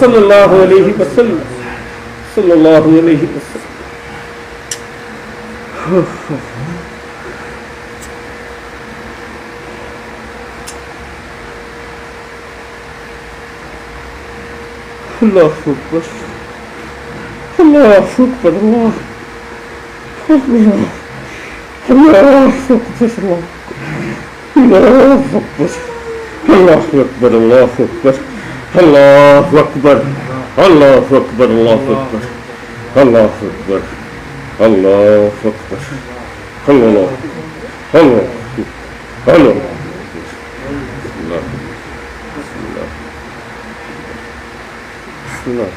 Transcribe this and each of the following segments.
सल्लल्लाहु अलैहि वसल्लम सल्लल्लाहु अलैहि वसल्लम। अल्लाहु अकबर अल्लाहु अकबर अल्लाहु अकबर अल्लाहु अकबर अल्लाहु अकबर अल्लाहु अकबर अल्लाहु अकबर अल्लाहु अकबर अल्लाहु अकबर अल्लाहु अकबर अल्लाह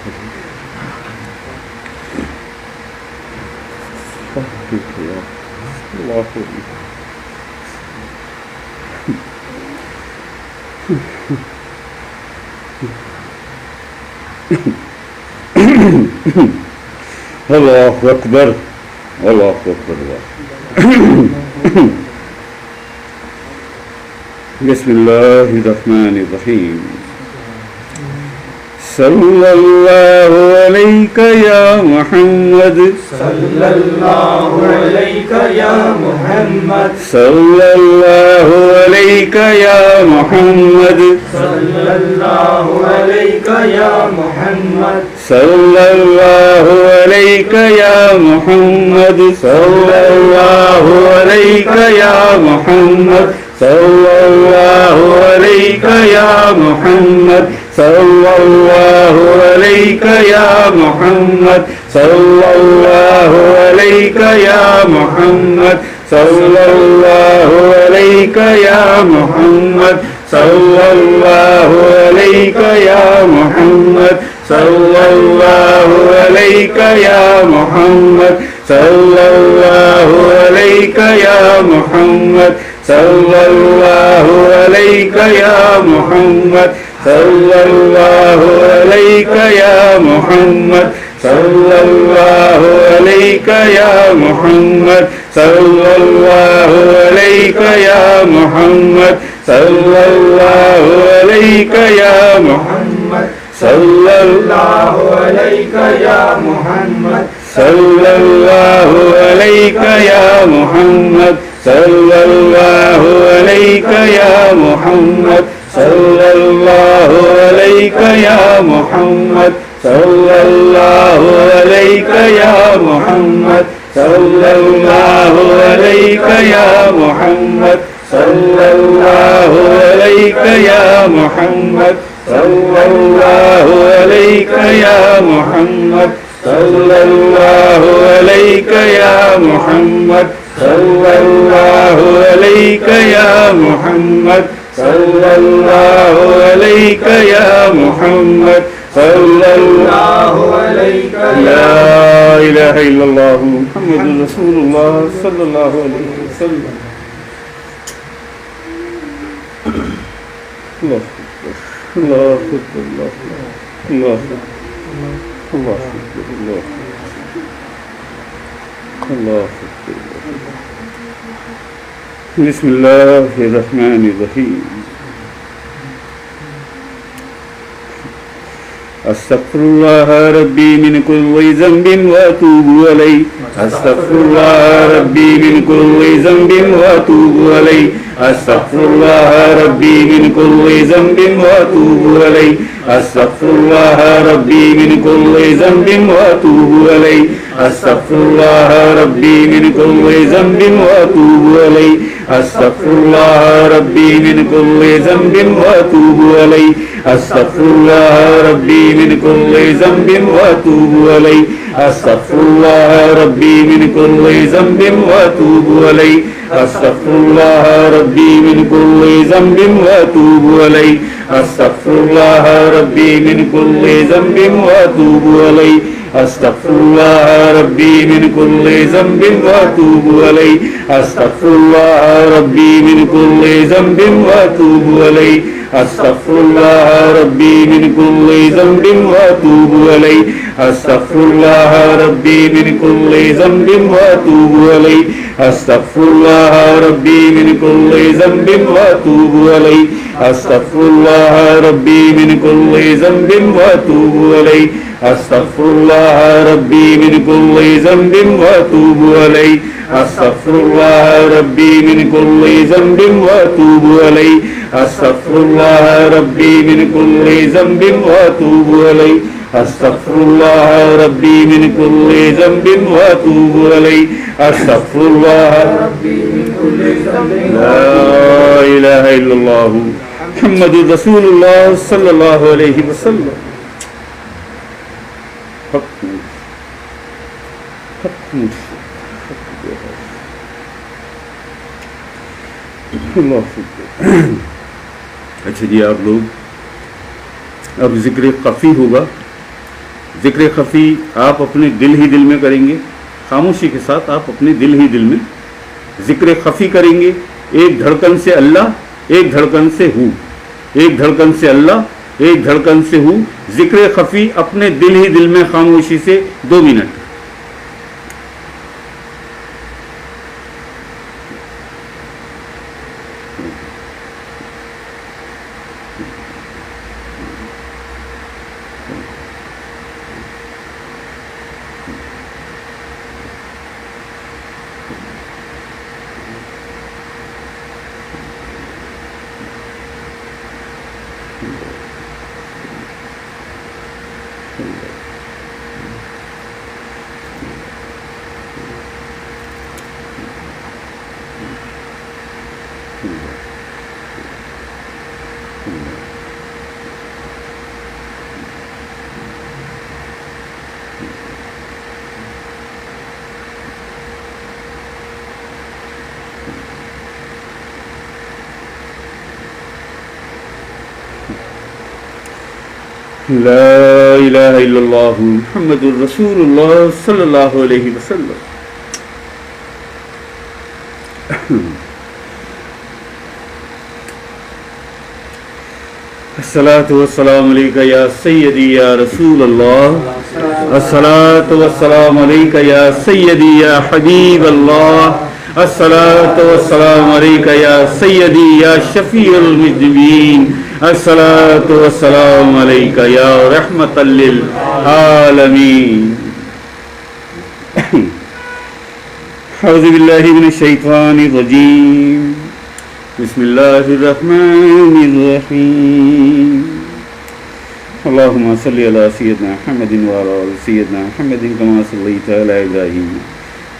अल्लाह अल्लाह अल्लाहु अकबर अल्लाहु अकबर। बिस्मिल्लाहिर्रहमानिर्रहीम। सल्लल्लाहु अलैका या मुहम्मद सल्लल्लाहु अलैका या मुहम्मद सल्लल्लाहु अलैका या मुहम्मद सल्लल्लाहु अलैका या मुहम्मद सल्लल्लाहु अलैका या मुहम्मद सल्लल्लाहु अलैका या मुहम्मद सल्लल्लाहु अलैका या मुहम्मद सल्लल्लाहु अलैका या मुहम्मद सल्लल्लाहु अलैका या मुहम्मद सल्लल्लाहु अलैका या मुहम्मद सल्लल्लाहु अलैका या मुहम्मद सल्लल्लाहु अलैका या मुहम्मद सल्लल्लाहु अलैका या मुहम्मद सल्लल्लाहु अलैका या मुहम्मद सल्लल्लाहु अलैका या मुहम्मद सल्लल्लाहु अलैका या मोहम्मद सल्लल्लाहु अलैका या मोहम्मद सल्लल्लाहु अलैका या मोहम्मद सल्लल्लाहु अलैका या मोहम्मद सल्लल्लाहु अलैका या मोहम्मद सल्लल्लाहु अलैका या मोहम्मद सल्लल्लाहु अलैका या मोहम्मद सल्लल्लाहु अलैका या मोहम्मद सल्लल्लाहु अलैका या मोहम्मद सल्लल्लाहु अलैका या मोहम्मद सल्लल्लाहु अलैका या मोहम्मद सल्लल्लाहु अलैका या मोहम्मद सल्लल्लाहु अलैका या मोहम्मद सल्लल्लाहु अलैका या मोहम्मद सल्लल्लाहु अलैका ला इलाहा इल्लल्लाह मुहम्मदुर रसूलुल्लाह सल्लल्लाहु अलैहि वसल्लम अल्लाह अल्लाह अल्लाह अल्लाह अल्लाह अल्लाह बिस्मिल्लाहिर रहमानिर रहीम अस्तगफिरुल्लाह रब्बी मिन कुल्लि ज़ंबिन व अतूबु अलैहि अस्तगफिरुल्लाह रब्बी मिन कुल्लि ज़ंबिन व अतूबु अलैहि अस्तगफिरुल्लाह रब्बी मिन कुल्लि ज़ंबिन व अतूबु अलैहि अस्तगफिरुल्लाह रब्बी मिन कुल्लि ज़ंबिन व अतूबु अलैहि अस्तगफिरुल्लाह रब्बी मिन कुल्लि ज़ंबिन व अतूबु अलैहि अस्तगफिरुल्लाह रब्बी मिन कुल्लि ज़ंबिन व अतूबु अलैहि अस्तगफिरुल्लाह रब्बी मिन कुल्लि ज़ंबिन व अतूबु अलैहि अस्तगफिरुल्लाह रब्बी मिन कुल्लि ज़ंबिन व अतूबु अलैहि अस्तगफिरुल्लाह रब्बी मिन कुल्लि ज़ंबिन व अतूबु अलैहि अस्तगफिरुल्लाह रब्बी मिन कुल्लि ज़ंबिन व अतूबु अलैहि अस्तगफिरुल्लाह रब्बी मिन कुल्लि ज़ंबिन व अतूबु अलैहि अस्तगफिरुल्लाह रब्बी मिन कुल्लि ज़ंबिन व अतूबु अलैहि अस्तगफिरुल्लाह रब्बी मिन कुल्लि ज़ंबिन व अतूबु अलैहि अस्तगफिरुल्लाह रब्बी मिन कुल्लि ज़ंबिन व अतूबु अलैहि अस्तगफिरुल्लाह रब्बी मिन कुल्लि ज़ंबिन व अतूबु अलैहि अस्तगफिरुल्लाह रब्बी मिन कुल्लि ज़ंबिन व अतूबु अलैहि अस्तगफिरुल्लाह रब्बी मिन कुल्लि ज़ंबिन व अतूबु अलैहि अस्तगफिरुल्लाह रब्बी मिन कुल्लि ज़ंबिन व अतूबु अलैहि अस्तगफिरुल्लाह रब्बी मिन कुल्लि ज़ंबिन व अतूबु अलैहि अस्तगफिरुल्लाह रब्बी मिन कुल्लि ज़ंबिन व अतूबु अलैहि अस्तगफिरुल्लाह रब्बी मिन कुल्लि ज़ंबिन ला इलाहा इल्लल्लाह मुहम्मदुर रसूलुल्लाह सल्लल्लाहु अलैहि वसल्लम अच्छा जी, आप लोग अब ज़िक्र ख़फ़ी होगा। ज़िक्र ख़फ़ी आप अपने दिल ही दिल में करेंगे, खामोशी के साथ आप अपने दिल ही दिल में ज़िक्र ख़फ़ी करेंगे। एक धड़कन से अल्लाह, एक धड़कन से हूँ, एक धड़कन से अल्लाह, एक धड़कन से हूँ। ज़िक्र ख़फ़ी अपने दिल ही दिल में खामोशी से 2 मिनट। ला इलाहा इल्लल्लाह मुहम्मदुर रसूलुल्लाह सल्लल्लाहु अलैहि वसल्लम। अस्सलातु वस्सलामु अलैका या सय्यदी या रसूल अल्लाह, अस्सलातु वस्सलामु अलैका या सय्यदी या हबीब अल्लाह, अस्सलातु वस्सलामु अलैका या सय्यदी या शफीउल मुज़निबीन, अस्सलातु वस्सलामु अलैका या रहमतल लिल आलमीन। औज़ु बिल्लाहि मिनश शैतानिर रजीम, बिस्मिल्लाहिर्रहमानिर्रहीम। अल्लाहुम्मा सल्लि अला सय्यिदिना मुहम्मदिन व अला आलि सय्यिदिना मुहम्मदिन कमा सल्लैता अला इब्राहीम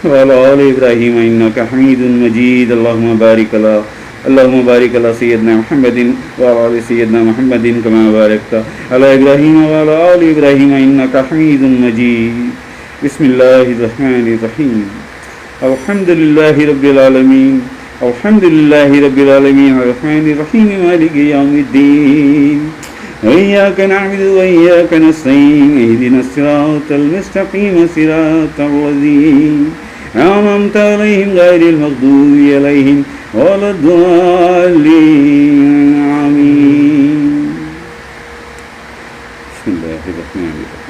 व अला आलि इब्राहीम इन्नका हमीदुम मजीद। अल्लाहुम्मा बारिक अला सय्यिदिना मुहम्मदिन व अला आलि सय्यिदिना मुहम्मदिन कमा बारकता अला इब्राहीम व अला आलि इब्राहीम इन्नका हमीदुम मजीद। बिस्मिल्लाहिर्रहमानिर्रहीम। अल्हम्दुलिल्लाहि रब्बिल आलमीन, अल्हम्दुलिल्लाहि रब्बिल आलमीन, अर्रहमानिर रहीम, मालिकि यौमिद्दीन, इय्याका नअबुदु व इय्याका नस्तईन, इहदिनस सिरातल मुस्तक़ीम, सिरातल लज़ीना अनअमता अलैहिम गैरिल मग़दूबि अलैहिम वलद्दाल्लीन, आमीन। बिस्मिल्लाहिर्रहमानिर्रहीम।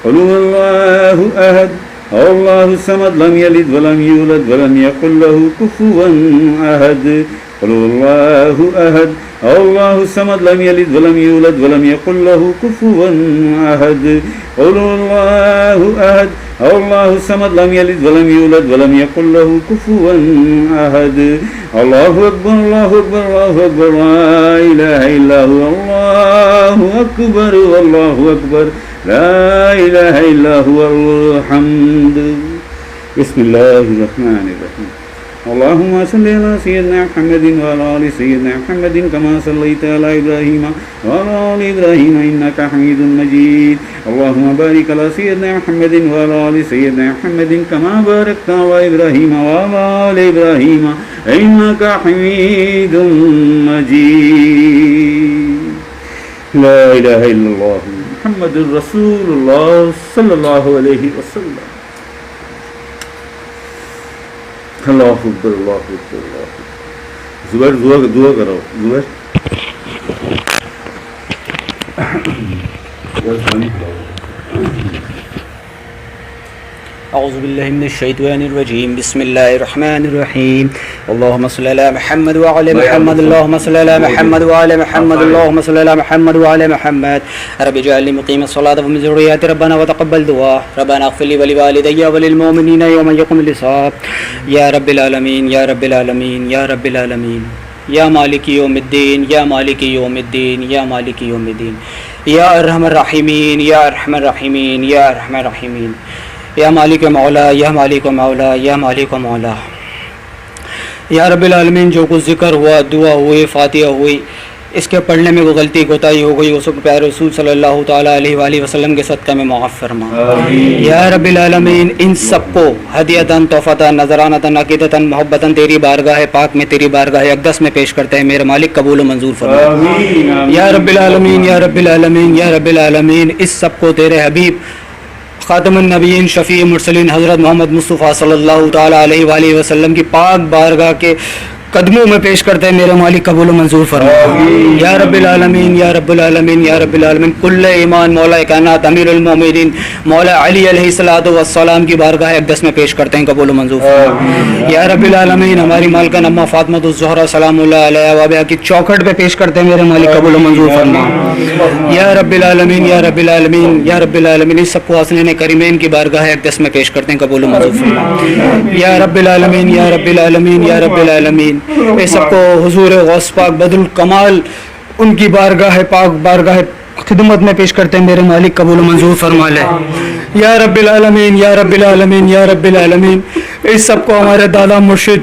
क़ुल हुवल्लाहु अहद, अल्लाहु समद, लम यलिद वलम यूलद वलम यकुल लहू कुफुवन अहद। क़ुल हुवल्लाहु अहद, अल्लाहु समद, लम यलिद वलम यूलद वलम यकुल लहू कुफुवन अहद। क़ुल हुवल्लाहु अहद, अल्लाहु समद, लम यलिद वलम यूलद वलम यकुल लहू कुफुवन अहद। अल्लाहु अकबर, अल्लाहु अकबर, अल्लाहु अकबर, ला इलाहा इल्लल्लाहु, अल्लाहु अकबर, अल्लाहु अकबर, ला इलाहा इल्लल्लाहु, अल्हम्द। बिस्मिल्लाहिर्रहमानिर्रहीम। अल्लाहुम्मा सल्लि अला सय्यिदिना मुहम्मदिन व अला आलि सय्यिदिना मुहम्मदिन कमा सल्लैता अला इब्राहीम व अला आलि इब्राहीम इन्नका हमीदुम मजीद। अल्लाहुम्मा बारिक अला सय्यिदिना मुहम्मदिन व अला आलि सय्यिदिना मुहम्मदिन कमा बारकता अला इब्राहीम व अला आलि इब्राहीम इन्नका हमीदुम मजीद। ला इलाहा इल्लल्लाह मुहम्मदुर रसूलुल्लाह सल्लल्लाहु अलैहि वसल्लम। अल्लाहु अकबर, अल्लाहु अकबर, अल्लाहु अकबर। जुबैर दुआ करो, जुबैर। औज़ु बिल्लाहि मिनश शैतानिर रजीम, बिस्मिल्लाहिर रहमानिर रहीम। अल्लाहुम्मा सल्लि अला मुहम्मद व अला मुहम्मद, अल्लाहुम्मा सल्लि अला मुहम्मद व अला मुहम्मद, अल्लाहुम्मा सल्लि अला मुहम्मद व अला मुहम्मद। रब्बि इजअलनी मुक़ीमस सलाति व मिन ज़ुर्रिय्यति, रब्बना व तक़ब्बल दुआ, रब्बना इग़फ़िर ली व लिवालिदैया व लिलमुमिनीना यौमा यक़ूमुल हिसाब। या रब्बिल आलमीन, या रब्बिल आलमीन, या रब्बिल आलमीन, या मालिकी यौमिद्दीन, या मालिकी यौमिद्दीन, या मालिकी यौमिद्दीन, या अरहमर राहिमीन, या अरहमर राहिमीन, या अरहमर राहिमीन, या मालिक मौला, या मालिक मौला, या मालिक मौला। या रब्बिल आलमीन, जो कुछ ज़िक्र हुआ, दुआ हुई, फातिहा हुई, इसके पढ़ने में कोई गलती कोताही हो गई, उसको प्यारे रसूल सल्लल्लाहु ताला अलैहि वसल्लम के सदक़े में माफ़ फरमा। या रब्बिल आलमीन, इन सबको हदियतन, तोहफ़तन, नज़रानतन, अक़ीदतन, मोहब्बतन तेरी बारगाह पाक में, तेरी बारगाह अक़दस में पेश करते हैं। मेरे मालिक कबूल मंजूर फरमा। या रब्बिल आलमीन, या रब्बिल आलमीन, या रब्बिल आलमीन, इस सबको तेरे हबीब ख़ातमुन नबीयीन, शफ़ी मुरसलीन हज़रत मोहम्मद मुस्तफ़ा सल्लल्लाहु ताला अलैहि वसल्लम की पाक बारगाह के कदमों में पेश करते हैं। मेरे मालिक कबूल मंजूर फरमा। या रब्बिल आलमीन, या रब्बिल आलमीन, या रब्बिल आलमीन, कुल्ले ईमान मौला कायनात अमीरुल मोमिनीन मौला अली अलैहिस्सलातु वस्सलाम की बारगाह अक़दस में पेश करते हैं। कबूल मंजूर फरमा। या रब्बिल आलमीन, हमारी मालका अम्मा फ़ातिमातुज़ ज़हरा सलामुल्लाह अलैहा व बिहा की चौखट पे पेश करते हैं। मेरे मालिक कबूल मंजूर फरमा। या रब्बिल आलमीन, या रब्बिल आलमीन, या रब्बिल आलमीन, इस सबको हसनैन करीमैन की बारगाह अक़दस में पेश करते हैं। कबूल मंजूर फरमा। या रब्बिल आलमीन, या रब्बिल आलमीन, या रब्बिल आलमीन, ये सबको हुजूर गौस पाक बदरुल कमाल उनकी बारगाह पाक बारगाह खिदमत में पेश करते हैं। मेरे मालिक कबूल मंजूर फरमा ले। या रब्बिल आलमीन, या रब्बिल आलमीन, या रब्बिल आलमीन, इस सबको हमारे दादा मुर्शिद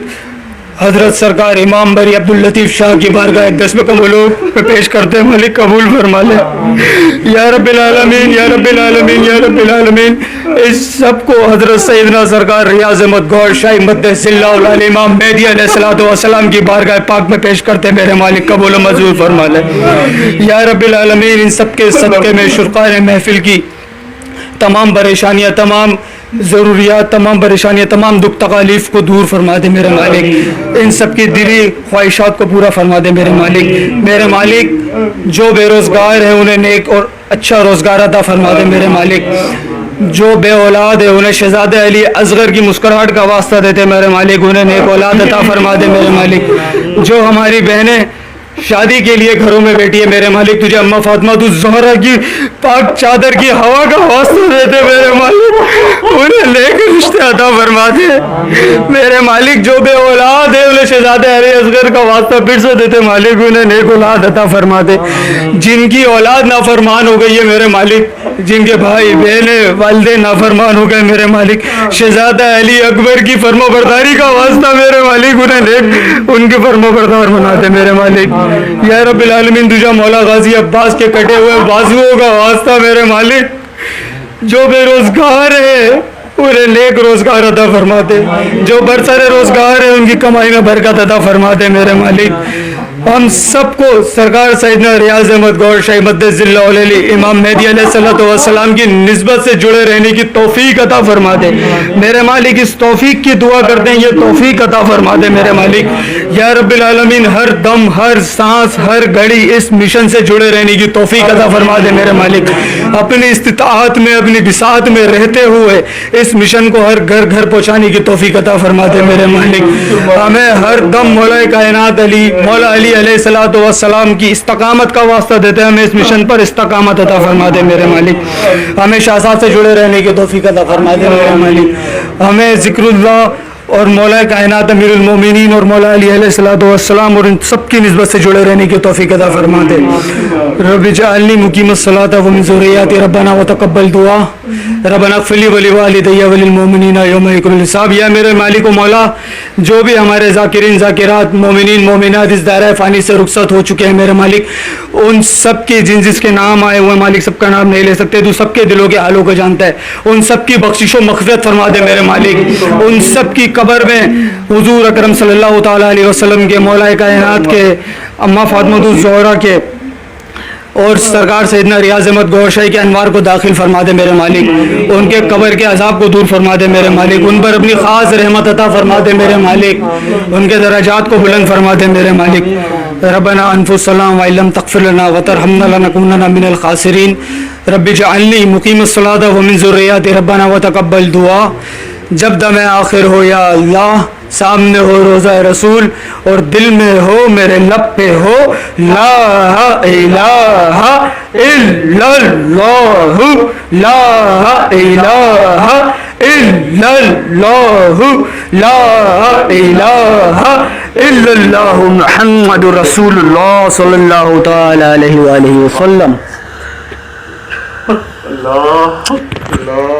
हजरत सरकार इमाम बरी अब्दुल लतीफ़ शाह की बारगाह अक़दस में कबूल पे पेश करते हैं। मालिक कबूल फरमा ले। या रब्बिल आलमीन, या रब्बिल आलमीन, या रब्बिल आलमीन, इस सबको हजरत सैयदना सरकार रियाज़ अहमद गौर शाही मद्दसिल्लाहुल अली इमाम मेहदी अलैहिस्सलातु वस्सलाम की बारगाह पाक में पेश करते हैं। मेरे मालिक कबूल मंजूर फरमा ले। या रब्बिल आलमीन, इन सबके सदक़े में शुरकाए महफिल की तमाम परेशानियाँ, तमाम ज़रूरियात, तमाम परेशानियाँ, तमाम दुख तकालीफ को दूर फरमा दे मेरे मालिक। इन सब की दिली ख्वाहिशात को पूरा फरमा दे मेरे मालिक। मेरे मालिक जो बेरोज़गार हैं उन्हें नेक और अच्छा रोज़गार अता फरमा दे मेरे मालिक। जो बे औलाद है उन्हें शहजादे अली असगर की मुस्कुराहट का वास्ता देते मेरे मालिक, उन्हें नेक औलाद अता फरमा दे मेरे मालिक। जो हमारी बहनें शादी के लिए घरों में बैठी है मेरे मालिक, तुझे अम्मा फातिमा तू ज़हरा की पाक चादर की हवा का वास्ता देते मेरे मालिक, उन्हें नेक रिश्ते अता फरमा दे मेरे मालिक। जो बे औलाद है उन्हें शहजादे अली असगर का वास्ता फिर से देते मालिक, उन्हें नेक औलाद अता फरमा दे। जिनकी औलाद नाफरमान हो गई है मेरे मालिक, जिनके भाई बहने वालिदैन नाफरमान हो गए मेरे मालिक, शहजादा अली अकबर की फर्माबरदारी का वास्ता मेरे मालिक, उन्हें नेक उनके फर्माबरदार बना दे मेरे मालिक। या रब्बिल आलमीन तुझा मौला गाजी अब्बास के कटे हुए बाजुओं का वास्ता मेरे मालिक। जो बेरोजगार है उन्हें नेक रोजगार अता फरमा दे, जो बरसरे रोजगार है उनकी कमाई में बरकत अता फरमा दे मेरे मालिक। हम सबको सरकार सैयदना रियाज अहमद गौर शाही मद्दजिल्लाह इमाम मेहदी अलैहिस्सलाम की निस्बत से जुड़े रहने की तौफीक अता फरमा दे मेरे मालिक। इस तौफीक की दुआ करते हैं, ये तौफीक अता फरमा दे मेरे मालिक। या रब्बिल आलमीन हर दम, हर सांस, हर घड़ी इस मिशन से जुड़े रहने की तौफीक अता फरमा दे मेरे मालिक। अपनी इस्तिताअत में, अपनी बिसात में रहते हुए इस मिशन को हर घर घर पहुँचाने की तौफीक अता फरमा दे मेरे मालिक। हमें हर दम मौला कायनात अली, मौला अली अलैहिस्सलातु वस्सलाम की इस्तकामत का वास्ता देते हैं, हमें इस मिशन पर इस्तकामत अता फरमा दे मेरे मालिक। हमें शाहसाद से जुड़े रहने की तौफीक अता फरमा दे मेरे मालिक। हमें ज़िक्रुल्लाह और मौला कायनात अमीरुल मोमिनीन और मौला अली अलैहिस्सलातु वस्सलाम और इन सब की निस्बत से जुड़े रहने की तौफीक अता फरमा दे। रब्बि जअलनी मुकीमस्सलात व मिन ज़ुर्रिय्यती रब्बना व तक़ब्बल दुआ रब्बना इग़फ़िर ली व लिवालिदैया व लिलमुमिनीना यौम यक़ूमुल हिसाब। या मेरे मालिक व मौला, जो भी हमारे ज़ाकिरीन ज़ाकिरात मोमिनीन मोमिनात इस दायरा फ़ानी से रुखसत हो चुके हैं मेरे मालिक, उन सब के जिसके नाम आए हुए मालिक सबका नाम नहीं ले सकते, तू सबके दिलों के हालों को जानता है। उन सब की बख्शिश व मग़फ़िरत फरमा दे मेरे मालिक। उन सब की कब्र में हुज़ूर अकरम सल्लल्लाहु तआला अलैहि वसल्लम के, मौला कायनात के, अम्मा फातिमा ज़हरा के और सरकार सैयदना रियाज अहमद गौर शाही के अनवार को दाखिल फरमा दे मेरे मालिक। उनके कब्र के अज़ाब को दूर फरमा दे मेरे मालिक। उन पर अपनी ख़ास रहमत अता फरमा दे मेरे मालिक। उनके दराजात को बुलंद फरमा दे मेरे मालिक। रब्बना अनफुसना व इल्लम तग़फ़िर लना व तरहमना लनकुनन्ना मिनल ख़ासिरीन। रब्बि जअलनी मुक़ीमस्सलात व मिन ज़ुर्रिय्यती रब्बना व तक़ब्बल दुआ। जब दम आखिर हो या अल्लाह, सामने हो रोज़ा रसूल और दिल में हो, मेरे लब पे हो ला इलाहा इल्लल्लाह, ला इलाहा इल्लल्लाह, ला इलाहा इल्लल्लाह मुहम्मदुर रसूलुल्लाह सल्लल्लाहु तआला अलैहि व आलिहि वसल्लम। अल्लाह अल्लाह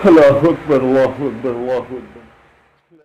अल्लाहु अकबर, अल्लाहु अकबर, अल्लाहु अकबर।